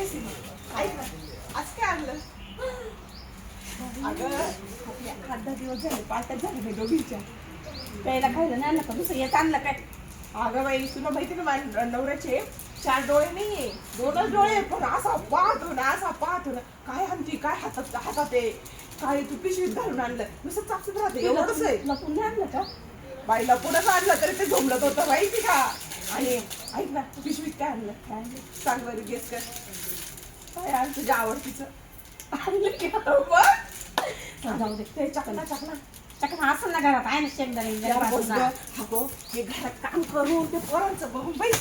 ऐक ना, आज काय आणलं? अगं आपल्या 8-10 दिवस झाले पार्ट्या झाल्या नाही दोघींच्या. प्यायला खायला नाही आणलं का दुसरं येत आणलं काय? अगं बाई तुला माहिती ना माझ्या नवऱ्याचे 4 डोळे नाहीये, 2च डोळे आहे, पण असा पाहतो ना काय आणती, काय हातात हातात आहे, काय तू पिशवीत घालून आणलं, नुसतं चापसत राहते एवढंच आहे. लपून नाही आणलं का? बाईला पुढंच आणलं तरी ते झोंबलत होतं माहिती का. आणि ऐक ना पिशवीत काय आणलं, काय आणलं सांग बरं, गेस कर काय आण तुझ्या आवडतीचं आणलं की बघ. जाऊ दे. ते चकना चकना असं ना घरात आहे ना शेंगदाणे अगो हे घरात काम करून ते पोरांचं बघून बाई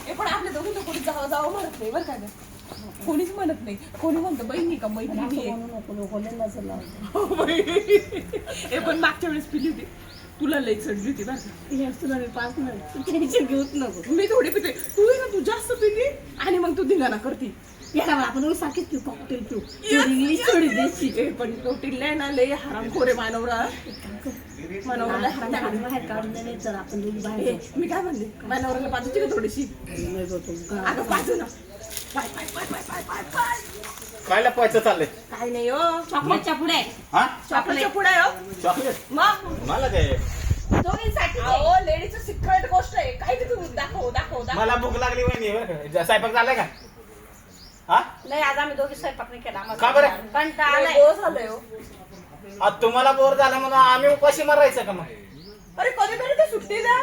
हे पण आपल्या दोघी तर कोणी जावं म्हणत नाही बरं का ग. कोणीच म्हणत नाही, कोणी म्हणतं बहिणी का मैत्रिणी हे पण मागच्या वेळेस पिली होती, तुला लई चढली होती बरं का. तुला मी पाच नाही टेन्शन घेऊच नको. मी थोडी पिते, तू आहे ना तू जास्त पिली आणि मग तू धिंगाणा करती. याला आपण सारखीच पिऊ कॉकटेल पिऊ इंग्लिश थोडी देशी. हे पण प्रोटीन ना लई हरामखोर आहे मानवरा. मानवराला हराम बाहेर काढून नाही तर आपण दोघी बाहेर हे, मी काय म्हणले मानवराला पाजूची का थोडीशी. अगं पाजू ना. पाय पाय पाय पाय पाय पाय पाय. काय लपवायचं चाललंय? काय नाही हो, चॉकलेटच्या पुढे हा चॉकलेटच्या पुढे हो. चॉकलेट मग मला काय दोघींसाठी अहो लेडीचं सिक्रेट गोष्ट आहे, काय ते तुम्ही दाखव मला भूक लागली वहिनी बरं का. स्वयंपाक झालाय का? हा नाही आज आम्ही दोघी स्वयंपाक नाही केला. का बरं? कंटाळा आलाय. बोर झालंय हो. आज तुम्हाला बोर झालं म्हणून आम्ही उपाशी मारायचं का मग? अरे कधीतरी ते सुट्टी द्या.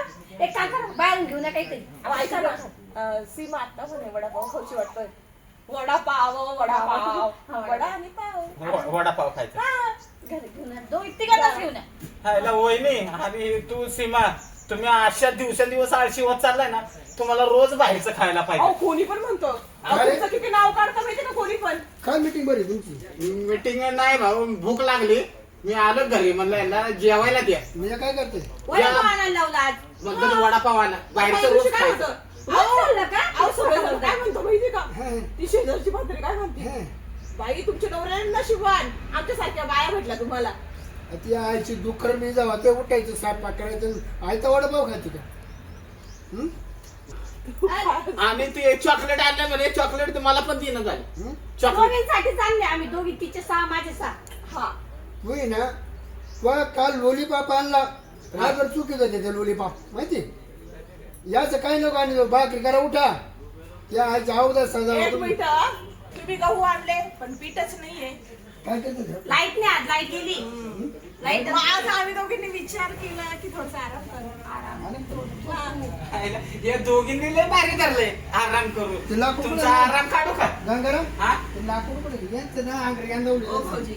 एक काम करा बाहेरून घेऊन या काहीतरी. अहो, ऐका ना सीमा आता म्हणे वडापाव खाऊशी वाटतोय. वडापाव वडा आणि पाव. वडापाव खायचा. हा. घरी घेऊन या. दोघी तिघांनाच घेऊन या. हायला वहिनी आणि तू सीमा, तुम्ही अशा दिवसेंदिवस आळशी होत चाललाय ना, तुम्हाला रोज बाहेरचं खायला अहो पाहिजे. कोणी पण म्हणतो, अहो, तुमचं किती नाव काढतं माहिती का कोणी पण. काय मीटिंग बरी तुमची? मीटिंग नाही भाऊ, भूक लागली, मी आलो घरी, म्हणलं यांना जेवायला द्या. म्हणजे काय करते? वडापाव आणायला लावला आज. म्हणलं वडापाव आला, बाहेरचं त्या रोज दिवशी काय खायचं. होतं? रोज खाल्लं का? अहो सगळं काय म्हणतो माहिती का, हा. ती शेजारची भाकरी काय म्हणते, हा. बाई तुमच्या नवऱ्याने नशिबान आमच्यासारख्या बाया भेटल्या तुम्हाला. ती आईची दुखर मी जावा ते उठायचं, साठ करायचं, आयता वडापाव खायची का? हं? आणि ते चॉकलेट आणलं म्हणे, चॉकलेट तुम्हाला पण देणं झालं. हं? चॉकलेट दोघींसाठी चालले आम्ही दोघी, तिचे 6 माझे 6. हा तू ये ना, तू काल लोलीपाप आणला, राजभर चुकीच होते ते लोलीपाप माहिती. याच काही नको आणि भाकरी करा उठा. या आईच्या अवधा सजा. एक मिनिट, तुम्ही गहू आणले पण पीठच नाहीये. काय करते? लाईट नाही, आज लाईट गेली. लाईट मग आज आम्ही दोघींनी विचार केला की थोडासा आराम करू. या दोघींनी लय भारी धरलंय आराम करू. तिला कुठं तुमचा नाही. आराम काढू का? गंगाराम हा? ते लाकूड पण यांचं ना आंगरी ओ भाऊजी,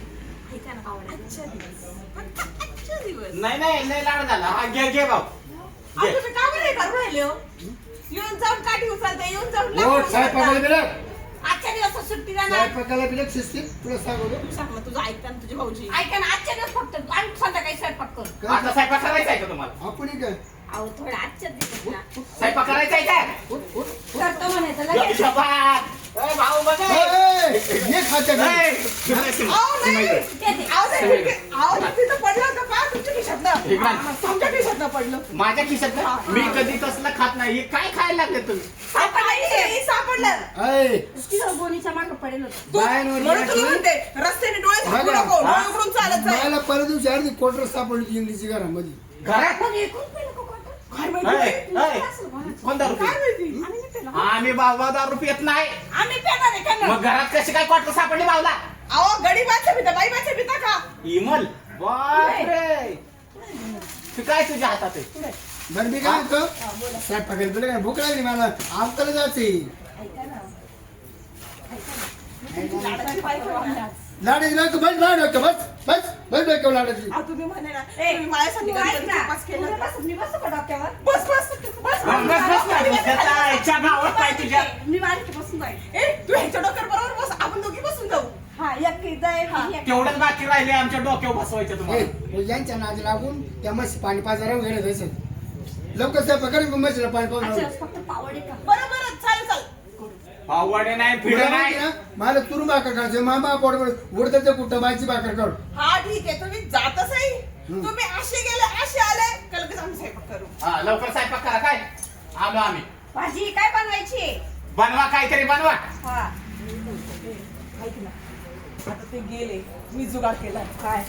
ऐका ना, आजच्या दिवस, फक्त आजच्या दिवस. नाही लाड झाला. हा घे भाऊ अहो, घे. तुम्ही का बरं हे करू राहिले हो? येऊन जाऊन काठी उचलते, येऊन जाऊन हो लाकूड स्वयंपाकाला उचलता. बिलक, आजच्या दिवसात सुट्टी जाणार. स्वयंपाकाला बिलक शिस्तीत तुला सांगतो. सांग ना, तुझं ऐकता ना तुझे भाऊजी. ऐका ना, आजच्या दिवस फक्त आम्ही संध्याकाळी स्वयंपाक करू. आता स्वयंपाक करायचा आहे का तुम्हाला? आपण काय अहो थोडं आजच्या दिवस ना स्वयंपाक करायचा आहे का? करतो म्हणायचं लगेच. शपथ. ए, भाऊ बघ ए. हे खात्या का? ए, तुम्हाला सीमा, अहो, नाही. सीमा इकडे. ते दे. अहो, ते अहो, ते तिथं पडलं होतं का तुमच्या खिशातनं? इकडं. तुमच्या खिशातनं पडलं. माझ्या खिशात ना, मी कधी तसलं खात नाही. हे काय खायला लागले तुम्ही? सापडलं. ऐ, तिथं गोणीच्या मागं पडेल होतं. बायांवर म्हणून तुला येण्याची- म्हणते, रस्त्याने डोळे झाकू बघा. नको, डोळे उघडून चालत जाय. मला परत दिवशी अर्धी क्वार्टर सापडली इंग्लिशची घरामध्ये. घरात मग एकूण पेलं का कोणतं? काय ए, माहिती? ए, कोण दारू काय पितं? माहिती? आम्ही नाही पेलं. आम्ही बाबा दारू पित नाही. आम्ही पेणार आहे का मग घरात कशी काय क्वार्टर सापडली बावला? अहो, गडीबाचं पिता, बाईबाचं पिता का? इमल बापरे, तू काय तुझ्या हातात आहे? बरं मी काय म्हणतो, स्वयंपाकाला बिलक आहे, भूक लागली मला, आमच्याला जायचे. लाडाची बाई करा. लाडाची लाडू बस लाडाची. अहो, तुम्ही म्हणे ना, ए, तुम्ही माझ्यासाठी तू ऐक गणपतीचा ना. उपास केला तुला का? बस- मी बसू का डोक्यावर? बस बस बस त्याच्या आईच्या गावात काय तुझ्या? मी माझी बसून जाईल. ए, तू ह्याच्या डोक्यावर बरोबर बस, आपण दोघी बसून जाऊ. हा एक जाईल मी एक. तेवढंच बाकी राहिले आमच्या डोक्यावर बसवायचं तुम्हाला. यांच्या नादी लागून त्या म्हशी पाणी पाजायला वगैरे जायचं. लवकर स्वयंपाक म्हशीला पाणी आजच्या पाजून दिवस फक्त पावडे का? बरोबर चाल चाल. पावडे नाही फिड नाही. मला तुरू भाकर काढायचं, मामा पोट उडताच्या कुठं माझी भाकर काढ. हा ठीक आहे, तुम्ही जातच आहे. तुम्ही असे गेले असे आले का लगेच आम्ही स्वयंपाक करू. हा लवकर स्वयंपाक करा. काय आलो आम्ही. भाजी काय बनवायची? बनवा काहीतरी बनवा. हा ए, ऐक ना, आता ते गेले, मी जुगाड केला. काय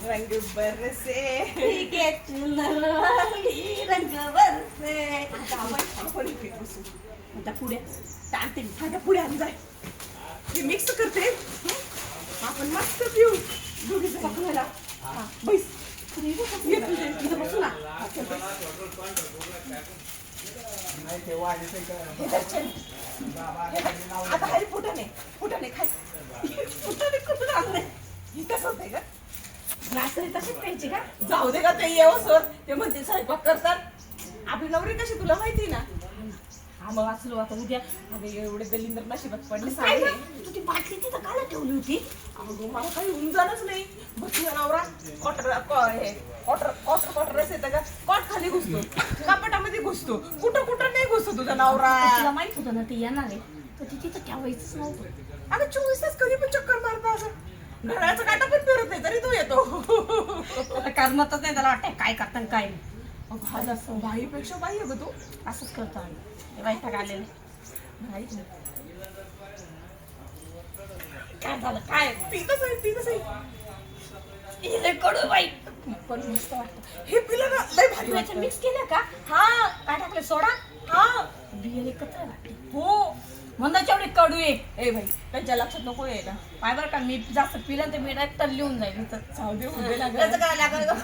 रंग बरसे ठीक आहे, चुनरवाली रंग बरसे. आता आपण इथे बसू. आता पुढे टाकते मी. आता पुढे आण जाय, मी मिक्स करते. आपण मस्त पिऊ दोघी जण. पकडायला बैस. ये तुझे इथं बसू ना. हा, चल बैस. हे धर, चल. हे धर. आता खाली फुटाणे खाय. फुटाणे कुठून आणले? हे कसं होतंय का? ग्लासही तसेच प्यायचे का? जाऊ दे का, ते येऊ सर, ते म्हणते स्वयंपाक करतात. आपली नवरी कशी तुला माहिती ना. हा मग वाचलो आता उद्या. अगं एवढे दलिंदर नशिबात पडले काय सारे. गं? तू ती बाटली तिथं काला ठेवली होती? अगं मला काही उमजानच नाही. बघ नवरा क्वार्टर येतं का, कॉट खाली घुसतो, कपाटामध्ये घुसतो, कुठं नाही घुसतो तुझा नवरा. तुला माहित होतं ना ते येणार आहे, तर ती तिथं ठेवायचंच नव्हतं. अगं 24 तास कधी पण चक्कर मारता असं. घराचा काटा पण फिरत नाही तरी तू येतो. त्याला करमतच नाही, त्याला वाटतंय काय करता आणि काय नाही. अगं हा जास्त बाईपेक्षा बाई आहे ग तू. असंच करतो आम्ही. हे वैताग आलेलं. माहित नाही. काय झालं काय? पितच आहे. हे कडू बाई. पण मस्त वाटतं हे पिलं ना, लय भारी तू याच्यात वाटतं. मिक्स केलं का? हा काय टाकलं? सोडा? हा बियर एकत्र लागते. हो. म्हणून एवढी कडू आहे. ए भाई त्यांच्या लक्षात नको यायला. पाय बरं का, मी जास्त पिलं तर मी डायरेक्ट तर लिहून जाईल इथं. जाऊ दे उद्या त्याचं लागलं. काय लागलं?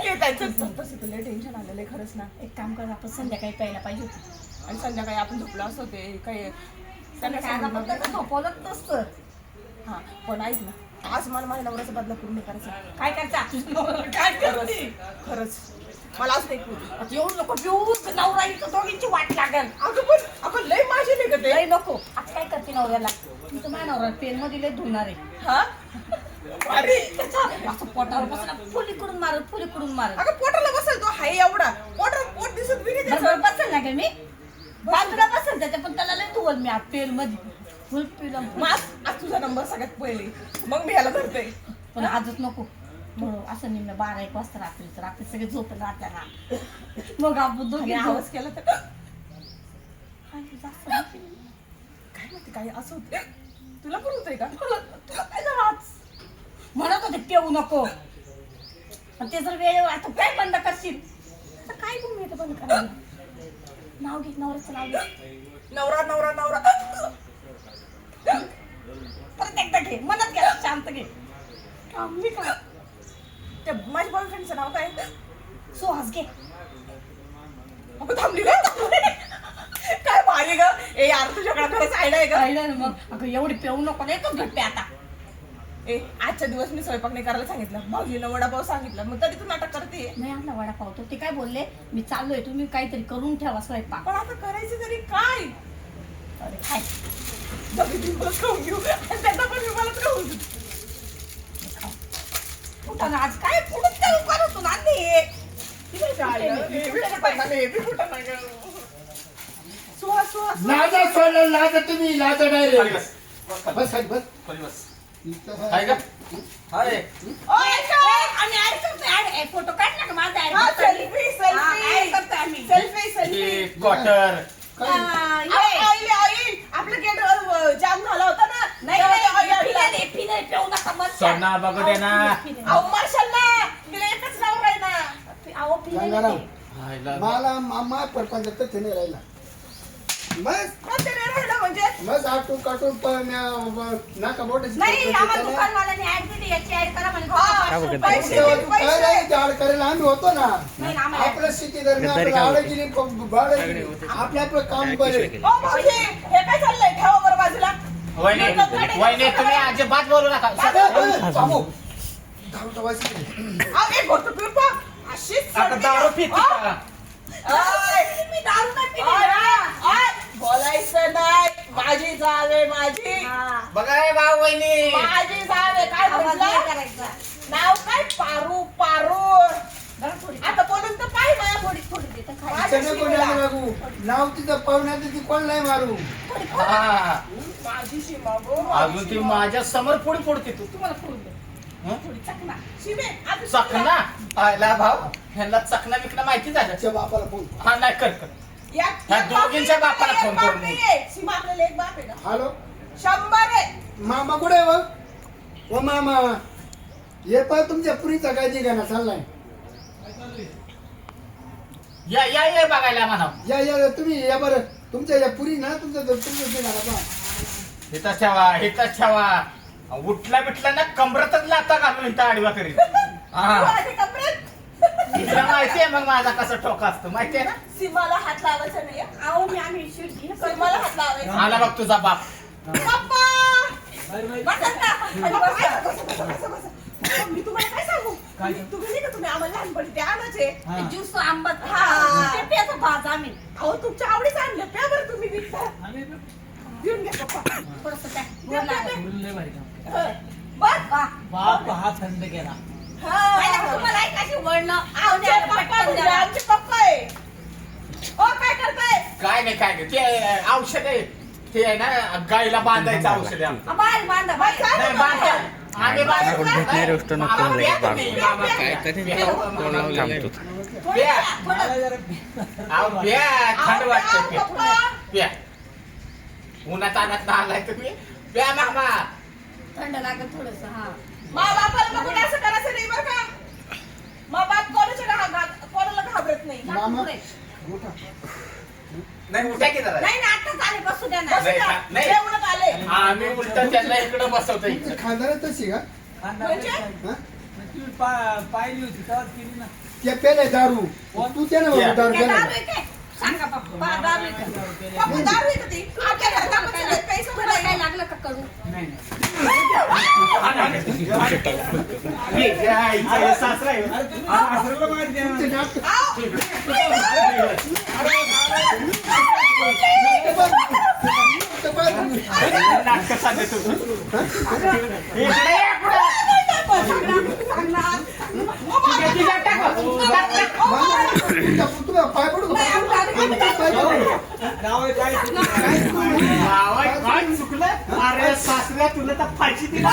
हे त्यांचं तसं तुला टेन्शन आलेलं आहे खरंच ना. एक काम कर, आपण संध्याकाळी प्यायला पाहिजे होती. आणि संध्याकाळी आपण झोपलो असतो ते काही संध्याकाळी आपण त्याचं झोपवलंच नसतं. हा पण ऐक ना, आज मला माझ्या नवऱ्याचा बदला पूर्ण करायचा. काय करता? काय करते? खरंच मला असं एक आता येऊन नको पिऊ, नवरा इथं दोघींची वाट लागेल. अगं लय माझी नाही का ते. लय नको. आता काय करते नवऱ्याला? मी तर माझ्या नवऱ्याला पेन मध्ये लय धुणार आहे. हा अरे त्याचं असं पोटावर बसून फुलीकडून मारत. अगं पोटाला बसेल तो हाय एवढा. पोट दिसत बी नाही त्याचं. बरोबर बसेल ना का मी? बाजूला बसेल त्याच्या, पण त्याला लय धुवल मी पेन मध्ये. फुल पिलं. मग आज तुझा नंबर सगळ्यात पहिले, मग मी ह्याला धरते. पण आजच नको. मग असं निम्न 12-1 वाजता रात्री सगळे झोपेल राहत्या ना. मग आपण दोघी आणि आवाज केला तर काय जास्त नाही पिलं. काय माहिती काय असं होते. तुला पण होतंय का? तुला काय झालं आज? म्हणत होते पिऊ नको, पण ते जर वेळेवर आता काय बंद करशील तर काय करून येतं बंद करायला? नाव घे, नवऱ्याचं नाव घे. नवरा परत एकदा घे, मनात घे, शांत घे. थांबली का? त्या माझ्या बॉयफ्रेंडचं नाव काय? सुहास घे. अगं थांबली का? काय भारी ग. ए यार तुझ्याकडे खरंच आयडिया आहे का? राहिलं ना मग. अगं एवढी पिऊ नको ना, एकच घट्टे आता. ए आजच्या दिवस मी स्वयंपाक नाही करायला सांगितलं, भाऊजीनं वडापाव सांगितलं, मग तरी तू नाटक करते. नाही आणला वडापाव. तर ते काय बोलले, मी चाललोय, तुम्ही काहीतरी करून ठेवा स्वयंपाक. पण आता करायचं तरी काय? अरे काय बघी मला खाऊन घेऊ आणि त्यांना पण मी मलाच खाऊन घेऊ. कुठं आज काय पुढे चालू करतो ना ते. लाजा सोडलं, लाजा तुम्ही, लाजा डायरेक्ट. बस खाली, बस. काय का? अरे आम्ही ऍड करतोय. फोटो काढ ना का माझा ऍड करतोय आम्ही. सेल्फी क्वार्टर आपलं गेट जाम झाला होता ना. नाही पिले पिऊ नका मस्त. सोडणार बघू दे ना. अहो मार्शलला तिला एकच नाव आहे ना. अहो पिले गंगाराम, हायला. मला मामा परपंच तर नाही राहिला. मग पण ते नाही राहिलं म्हणजे मग आटून काटून नाका बोट नाही आम्हाला दुकानवाल्याने ऍड दिली, याची ऍड करा म्हणे. पैसे काय नाही झाड करायला आम्ही होतो ना. नाही ना, आम्हाला आपलं सिटी दरम्यान आपलं काम बरे. ओ भाऊजी, हे काय चाललंय? ठेवा बरं बाजूला. वहिनी तुम्ही अजिबात बोलू नका. बाबू दारूचा वास येतो. अहो, एक घोट पिऊन पहा. अशीच आता दारू पिती का? मी दारू नाही पिली. बोलायचं नाही. माझी जाव आहे माझी. बघा रे भाऊ वहिनी. माझी जाव आहे. काय आवाज नाही म्हटलं? करायचा. नाव काय? पारू. बरं थोडी आता बोलून तर पाहिजे ना. थोडी देतं खायला. माझ्या तिचं नको शिवीला. द्यायला लागू. नाव तिचं पाहुण्याचं ती कोण नाही मारू. हा माझी सीमा गो. अजून ती माझ्या समोर पुढे पुढते तू. तुम्हाला फोडून दे. हं? चकना शिवे आधी चकना आयला भाऊ ह्यांना चकना बिकना माहिती झालं त्याच्या बापाला फोन हा नाही कर या ह्या दोघींच्या बापाला फोन करून बोल. सीमा आपल्याला एक बाप आहे ना हॅलो 100 आहे मामा कुठे आहे ओ मामा हे पण तुमच्या पुरीचा काय दिघाना चाललाय या बघायला म्हणा या तुम्ही या बरं तुमच्या या पुरी ना तुमचं दिघाना पहा हिथंच ठेवा उठला बिटला ना कमरतच लाता घालून इथं आडवा करीत हा माझ्या कपड्यात तुला माहितीये मग माझा कसा ठोका असतो माहितीये ना सीमाला हात लावायचा नाही हं. अहो मी आम्ही शिर्डी सीमाला हात लावायचा आला बघ तुझा बाप पप्पा बसा ना. आणि बसा. मी तुम्हाला काय सांगू तुम्ही नाही का तुम्ही आम्हाला लहानपणी ते आणायचे ज्यूस आंबट हा. ते प्यायचं भाज आम्ही अहो तुमच्या आवडीच आणलं प्या बरं तुम्ही विकता घेऊन घ्या पप्पा थोडस काय प्या, गोड प्या, लागेल. प्या. हं. बस बाप हा थंड केला पहिला हा. तुम्हाला एक अशी वळणं आमचे पप्पा म्हणजे आमचे पप्पा आहे ओ काय करताय काय नाही ते औषध आहे ते आहे ना गाईला बांधायचं औषध आहे आमचं. बाहेर बांधा बाहेर नाही बांधा आम्ही आपण भेटणे रोस्ट नको काय मला जरा थंड वाटतं पप्पा प्या उन्हात आणत ना आलाय तुम्ही प्या मामा थंड लागेल थोडस हा मा बापाला बघून असं करायचं नाही बरं का मा बाप कोणाला घाबरत नाही मामा पुढे. मोठा नाही उठ्या की जरा नाही ना आताच आले बसू द्या ना बसू द्या. नाही. जेवणात आले आम्ही उलट त्यांना इकडे बसवतो तुमची खानदार तशी का म्हणजे? हा? तुम्ही पाहिली होती तेव्हाच केली ना त्या पेले दारू तू त्याला या. दारू काय पेला दारू आहे काय? सांगा पप्पा दारू आहे का? पप्पा दारू आहे का ती आपल्या घरात आपण सगळे पैसे तुला काय भरायला लागलं का करू नाही सासरा आहे. अरे तुम्ही सासऱ्याला माहिती आहे तुमचे ना. नाटक नाटकं सांगते तू. इकडे ये पुढं. तिच्या टाक. तुम्हाला पाय पडू का? पाय पडू. नाव आहे काय भावा, काय चुकलं अरे सासऱ्या तुला तर फाशी दिला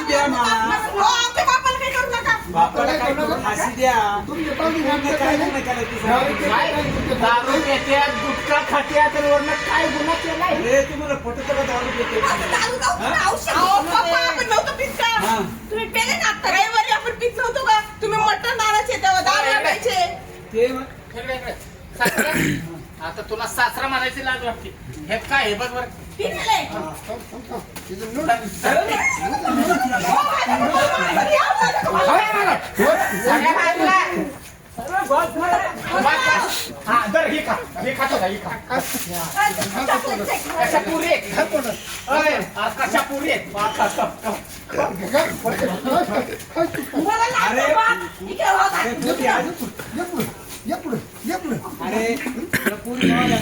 द्या मामा. आमच्या बापाला काही करू नका बापाला काय करू? फाशी द्या तुमचे पाहुणे पूर्ण नाटक काय काय गुन्हा केला तू नाही. सांग. काय दारू येत्यात गुटखा खात्यात आणि वरनं काय गुन्हा केलाय अरे तुम्हाला पटत का दारू पिते? दारू अहो, पप्पा, आपण नव्हतं पित का? हा. तुम्ही पेले ना आता रविवारी आपण पित नव्हतो का तुम्ही मटण आणायचे तेव्हा दारू आणायचे ते मग इकडे, इकडे. सासरा? आता तुला सासरा म्हणायची लाज वाटते हे काय हे बघ बरं पिलेले तिचं नोट. सगळ्या बाजूला. हा दर हे खा हे खातो का हे खा कशा पुरी आहेत? अरे, कशा पुरी आहेत? मला लागलं बा. इकडे बघा. अरे पोटी आज ये पुढे ये पुढे अरे तुला पुरी भावाला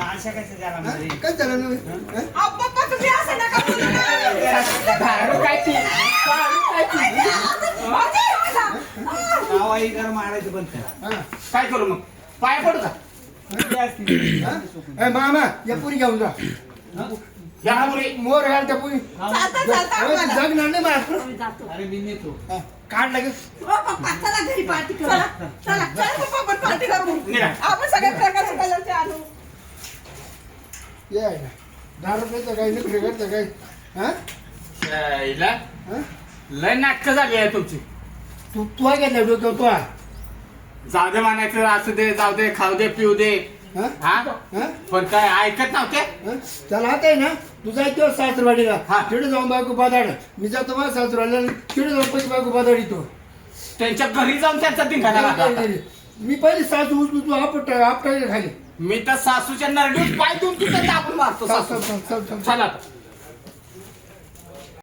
आशा कशा झाला मध्ये काय झालं नाही? हा? अहो, पप्पा तुम्ही असं नका बोलू ना. दारू काय ती दारू काय ती गावाही घर मारायचं बंद करा. हा. काय करू मग पाय पडू का किती असतील? हा? ए, मामा या पुरी घेऊन जा या पुरी मोर घाल त्या पुरी चालता चालता आम्हाला. जगणार नाही मला आम्ही जातो अरे मी नेतो हा, काढ लागेल ओ पप्पा चला घरी पार्टी करू चला चला पप्पा आपण पार्टी करू निघा. आपण सगळ्या प्रकारचे कलरचे आणू ये दारू प्यायचं काही नोकरी करतं काही हा? हिला हा? लय नाटकं झाली आहे तुमची तू तू घेतलं डोक्यावर तू जाऊ दे म्हणायचं असू दे जाऊ दे खाऊ दे पिऊ दे हा? हा हा? पण काय ऐकत नव्हते हा? त्याला आता आहे ना तू जायतो सासरवाडीला हा. तिकडे जाऊन बायको बाजाड मी जातो माझ्या सासरवाडीला तिकडे जाऊन पैसे बायको बाजाड येतो त्यांच्या घरी जाऊन त्यांचा धिंगाणा लागला. मी पहिली सासू उचलू तू आपटायला खाली मी तर सासूच्या नरडीत पाय देऊन तिथं दाबून मारतो चल, सासू चल, चल, चल, चल. चला आता.